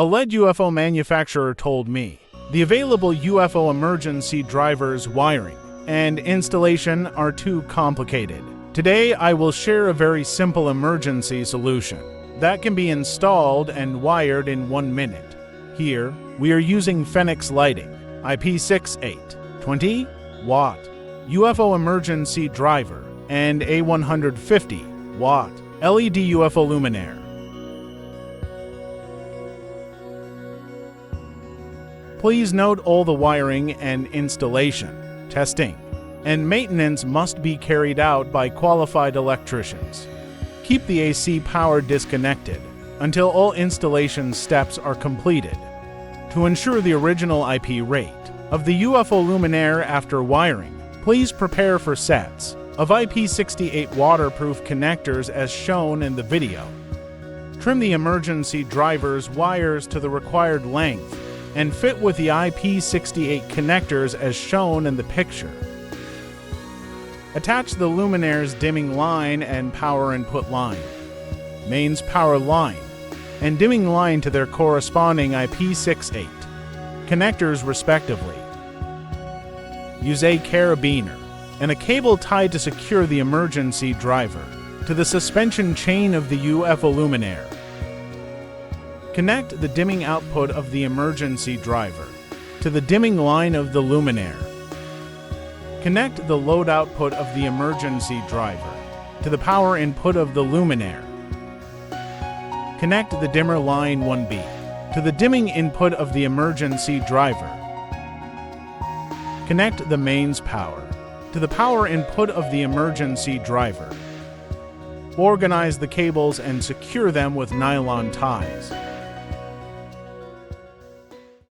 A LED UFO manufacturer told me the available UFO emergency driver's wiring and installation are too complicated. Today, I will share a very simple emergency solution that can be installed and wired in 1 minute. Here, we are using Phenix Lighting IP68 20-watt UFO emergency driver and a 150-watt LED UFO luminaire. Please note all the wiring and installation, testing, and maintenance must be carried out by qualified electricians. Keep the AC power disconnected until all installation steps are completed. To ensure the original IP rate of the UFO luminaire after wiring, please prepare for sets of IP68 waterproof connectors as shown in the video. Trim the emergency driver's wires to the required length and fit with the IP68 connectors as shown in the picture. Attach the luminaire's dimming line and power input line, mains power line, and dimming line to their corresponding IP68 connectors respectively. Use a carabiner and a cable tied to secure the emergency driver to the suspension chain of the UFO luminaire. Connect the dimming output of the emergency driver to the dimming line of the luminaire. Connect the load output of the emergency driver to the power input of the luminaire. Connect the dimmer line 1B to the dimming input of the emergency driver. Connect the mains power to the power input of the emergency driver. Organize the cables and secure them with nylon ties.